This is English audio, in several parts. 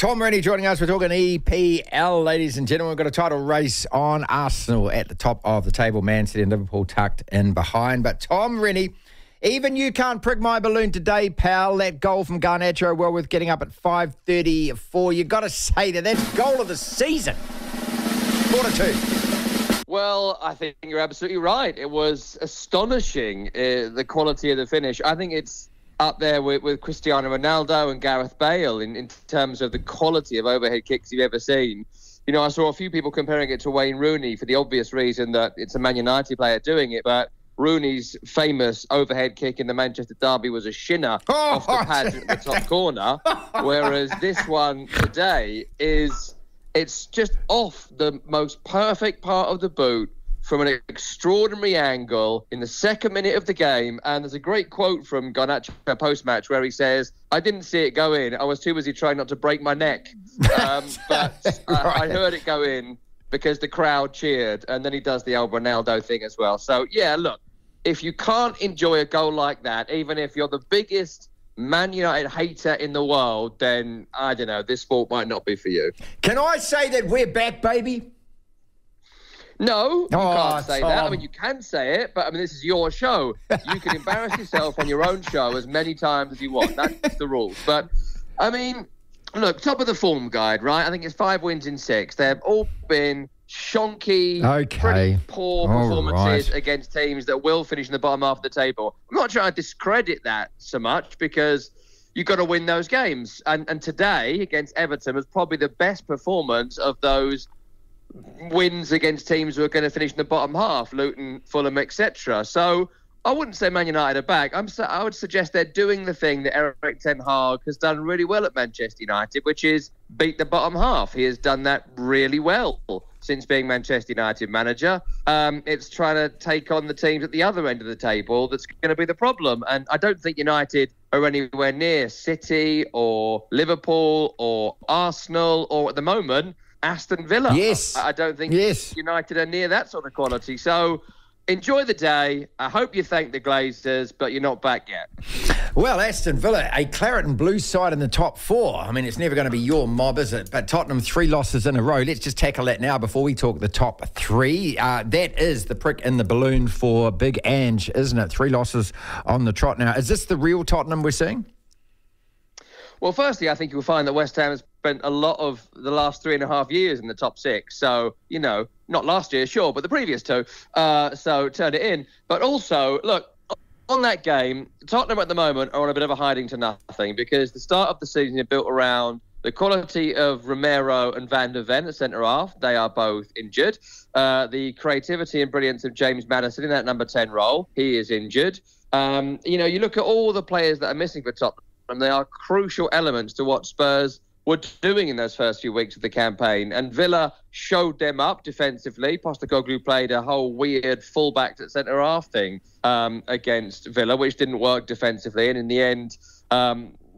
Tom Rennie joining us. We're talking EPL, ladies and gentlemen. We've got a title race on. Arsenal at the top of the table. Man City and Liverpool tucked in behind. But Tom Rennie, even you can't prick my balloon today, pal. That goal from Garnacho, well worth getting up at 5:34. You've got to say that's goal of the season. 4-2. Well, I think you're absolutely right. It was astonishing, the quality of the finish. I think it's up there with Cristiano Ronaldo and Gareth Bale in terms of the quality of overhead kicks you've ever seen. You know, I saw a few people comparing it to Wayne Rooney for the obvious reason that it's a Man United player doing it, but Rooney's famous overhead kick in the Manchester derby was a shinner off the pad at the top corner, whereas this one today it's just off the most perfect part of the boot from an extraordinary angle in the second minute of the game. And there's a great quote from Garnacho post-match where he says, "I didn't see it go in. I was too busy trying not to break my neck." But I heard it go in because the crowd cheered. And then he does the old Ronaldo thing as well. So, yeah, look, if you can't enjoy a goal like that, even if you're the biggest Man United hater in the world, then, I don't know, this sport might not be for you. Can I say that we're back, baby? No, you can't say that. I mean, you can say it, but I mean, this is your show. You can embarrass yourself on your own show as many times as you want. That's the rules. But, I mean, look, top of the form guide, right? I think it's 5 wins in 6. They've all been shonky, pretty poor performances against teams that will finish in the bottom half of the table. I'm not trying to discredit that so much because you've got to win those games. And today, against Everton, was probably the best performance of those wins against teams who are going to finish in the bottom half, Luton, Fulham, etc. So I wouldn't say Man United are back. I would suggest they're doing the thing that Erik ten Hag has done really well at Manchester United, which is beat the bottom half. He has done that really well since being Manchester United manager. It's trying to take on the teams at the other end of the table that's going to be the problem. And I don't think United are anywhere near City or Liverpool or Arsenal or, at the moment, Aston Villa. Yes. I don't think United are near that sort of quality. So enjoy the day. I hope you thank the Glazers, but you're not back yet. Well, Aston Villa, a claret and blue side in the top 4. I mean, it's never going to be your mob, is it? But Tottenham, 3 losses in a row. Let's just tackle that now before we talk the top 3. That is the prick in the balloon for Big Ange, isn't it? 3 losses on the trot now. Is this the real Tottenham we're seeing? Well, firstly, I think you'll find that West Ham has spent a lot of the last 3.5 years in the top 6. So, you know, not last year, sure, but the previous 2. So turn it in. But also, look, on that game, Tottenham at the moment are on a bit of a hiding to nothing because the start of the season is built around the quality of Romero and Van der Ven at centre-half. They are both injured. The creativity and brilliance of James Maddison in that number 10 role. He is injured. You know, you look at all the players that are missing for Tottenham, and they are crucial elements to what Spurs were doing in those first few weeks of the campaign. And Villa showed them up defensively. Postecoglou played a whole weird fullback at centre-half thing against Villa, which didn't work defensively. And in the end,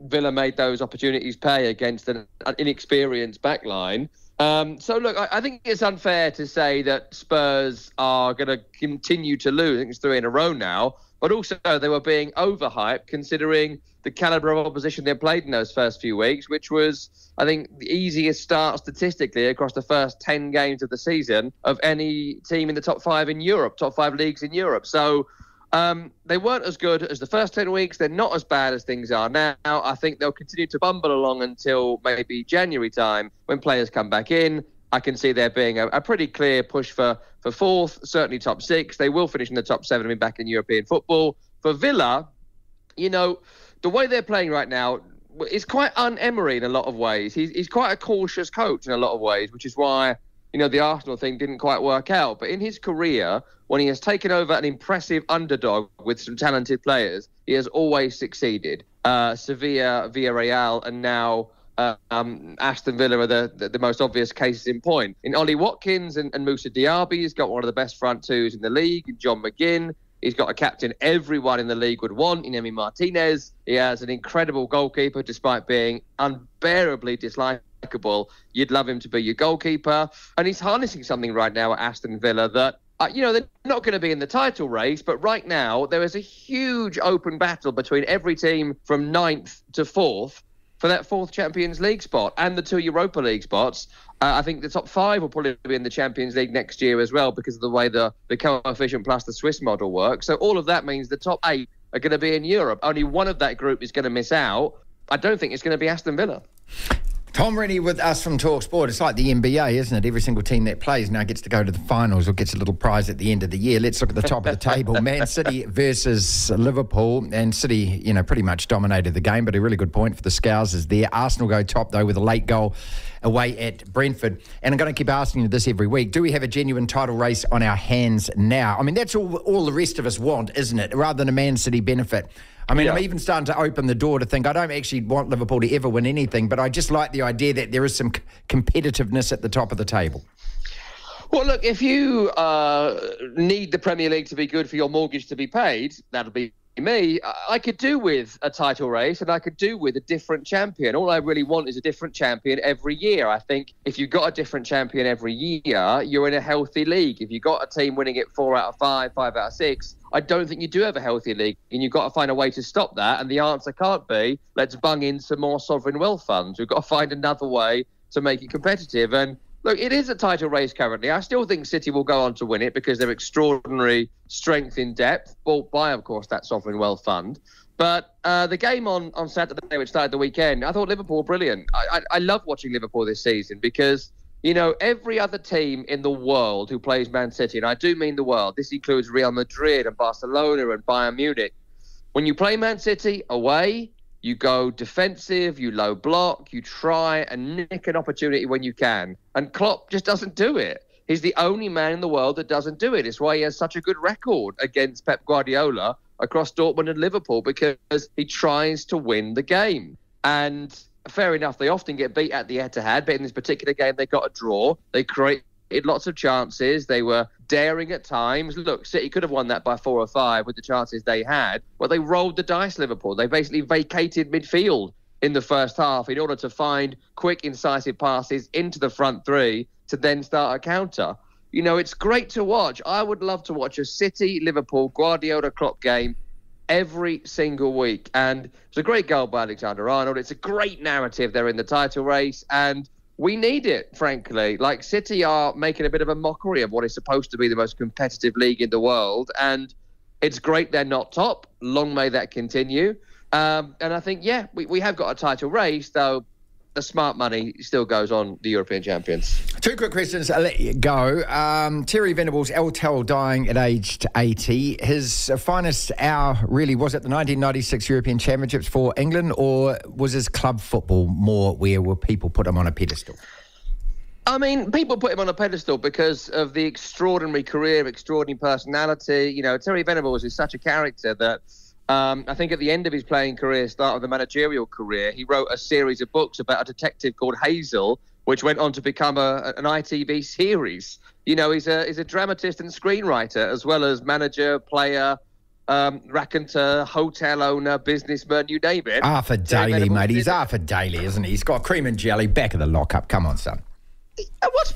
Villa made those opportunities pay against an inexperienced backline. So, look, I think it's unfair to say that Spurs are going to continue to lose. I think it's 3 in a row now. But also they were being overhyped considering the calibre of opposition they played in those first few weeks, which was, I think, the easiest start statistically across the first 10 games of the season of any team in the top 5 in Europe, top 5 leagues in Europe. So they weren't as good as the first 10 weeks. They're not as bad as things are now. I think they'll continue to bumble along until maybe January time when players come back in. I can see there being a pretty clear push for 4th, certainly top 6. They will finish in the top 7 and be back in European football. For Villa, you know, the way they're playing right now is quite un-Emery in a lot of ways. He's quite a cautious coach in a lot of ways, which is why, you know, the Arsenal thing didn't quite work out. But in his career, when he has taken over an impressive underdog with some talented players, he has always succeeded. Sevilla, Villarreal, and now Aston Villa are the most obvious cases in point. In Ollie Watkins and Moussa Diaby, he's got one of the best front 2s in the league. John McGinn, he's got a captain everyone in the league would want, in Emi Martinez. He has an incredible goalkeeper, despite being unbearably dislikable. You'd love him to be your goalkeeper. And he's harnessing something right now at Aston Villa that, you know, they're not going to be in the title race, but right now there is a huge open battle between every team from 9th to 4th for that 4th Champions League spot and the 2 Europa League spots. I think the top 5 will probably be in the Champions League next year as well because of the way the coefficient plus the Swiss model works. So all of that means the top 8 are going to be in Europe. Only one of that group is going to miss out. I don't think it's going to be Aston Villa. Tom Rennie with us from talkSPORT. It's like the NBA, isn't it? Every single team that plays now gets to go to the finals or gets a little prize at the end of the year. Let's look at the top of the table. Man City versus Liverpool. And City, pretty much dominated the game, but a really good point for the Scousers there. Arsenal go top, though, with a late goal away at Brentford. And I'm going to keep asking you this every week. Do we have a genuine title race on our hands now? I mean, that's all the rest of us want, isn't it? Rather than a Man City benefit. I mean, I'm even starting to open the door to think I don't actually want Liverpool to ever win anything, but I just like the idea that there is some competitiveness at the top of the table. Well, look, if you need the Premier League to be good for your mortgage to be paid, that'll be me. I could do with a title race and I could do with a different champion. All I really want is a different champion every year. I think if you've got a different champion every year, you're in a healthy league. If you've got a team winning it 4 out of 5, 5 out of 6, I don't think you do have a healthy league, and you've got to find a way to stop that. And the answer can't be, let's bung in some more sovereign wealth funds. We've got to find another way to make it competitive. And look, it is a title race currently. I still think City will go on to win it because they're extraordinary strength in depth, bought by, of course, that sovereign wealth fund. But the game on Saturday, which started the weekend, I thought Liverpool were brilliant. I love watching Liverpool this season because, every other team in the world who plays Man City, and I do mean the world, this includes Real Madrid and Barcelona and Bayern Munich. When you play Man City away, you go defensive, you low block, you try and nick an opportunity when you can. And Klopp just doesn't do it. He's the only man in the world that doesn't do it. It's why he has such a good record against Pep Guardiola across Dortmund and Liverpool, because he tries to win the game. And fair enough, they often get beat at the Etihad, but in this particular game, they got a draw. They created lots of chances. They were daring at times. Look, City could have won that by 4 or 5 with the chances they had, but they rolled the dice, Liverpool. They basically vacated midfield in the first half in order to find quick, incisive passes into the front 3 to then start a counter. It's great to watch. I would love to watch a City, Liverpool, Guardiola, Klopp game every single week. And it's a great goal by Alexander-Arnold. It's a great narrative. They're in the title race, and we need it, frankly. Like, City are making a bit of a mockery of what is supposed to be the most competitive league in the world, and it's great they're not top. Long may that continue. And I think, we have got a title race, though the smart money still goes on the European champions. 2 quick questions. I'll let you go. Terry Venables, El dying at aged 80. His finest hour really was at the 1996 European Championships for England, or was his club football more where people put him on a pedestal? I mean, people put him on a pedestal because of the extraordinary career, extraordinary personality. Terry Venables is such a character that I think at the end of his playing career, start of the managerial career, he wrote a series of books about a detective called Hazel, which went on to become an ITV series. He's a dramatist and screenwriter, as well as manager, player, raconteur, hotel owner, businessman, you name it. Arthur Daly, mate. He's Arthur Daly, isn't he? He's got cream and jelly, back of the lockup. Come on, son.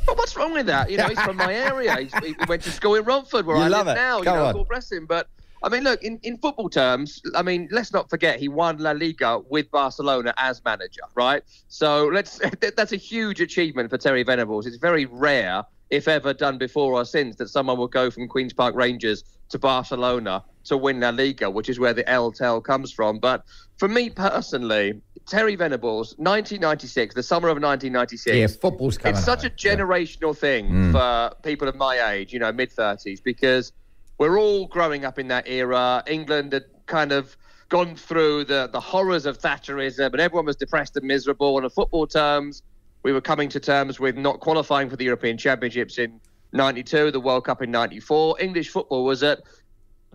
What's wrong with that? He's from my area. He went to school in Romford, where I live now. God bless him. But I mean, look, in football terms, I mean, let's not forget he won La Liga with Barcelona as manager, right? So that's a huge achievement for Terry Venables. It's very rare, if ever done before or since, that someone will go from Queen's Park Rangers to Barcelona to win La Liga, which is where the El comes from. But for me personally, Terry Venables, 1996, the summer of 1996. Yeah, football's coming. It's such a generational thing for people of my age, mid-30s, because we're all growing up in that era. England had kind of gone through the horrors of Thatcherism, and everyone was depressed and miserable. And in football terms, we were coming to terms with not qualifying for the European Championships in 92, the World Cup in 94. English football was at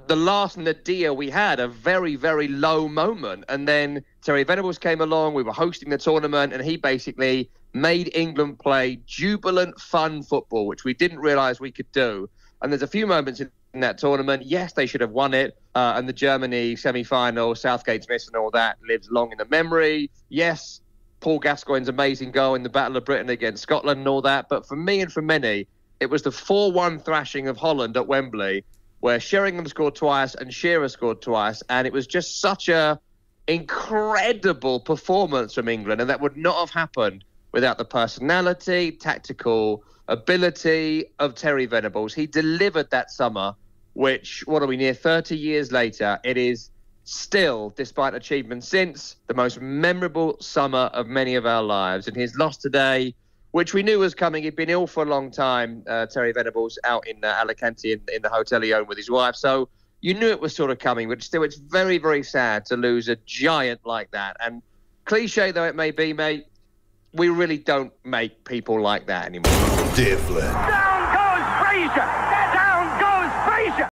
the last nadir we had, a very, very low moment. And then Terry Venables came along. We were hosting the tournament, and he basically made England play jubilant, fun football, which we didn't realise we could do. And there's a few moments in that tournament. Yes, they should have won it. And the Germany semi-final, Southgate's miss and all that lives long in the memory. Yes, Paul Gascoigne's amazing goal in the Battle of Britain against Scotland and all that. But for me and for many, it was the 4-1 thrashing of Holland at Wembley, where Sheringham scored twice and Shearer scored twice. And it was just such a incredible performance from England, and that would not have happened without the personality, tactical ability of Terry Venables. He delivered that summer, which, what are we, near 30 years later, it is still, despite achievements since, the most memorable summer of many of our lives. And his loss today, which we knew was coming, he'd been ill for a long time, Terry Venables, out in Alicante in the hotel he owned with his wife. So you knew it was sort of coming, but still it's very, very sad to lose a giant like that. And cliche though it may be, mate, we really don't make people like that anymore. Devlin. Down goes Fraser.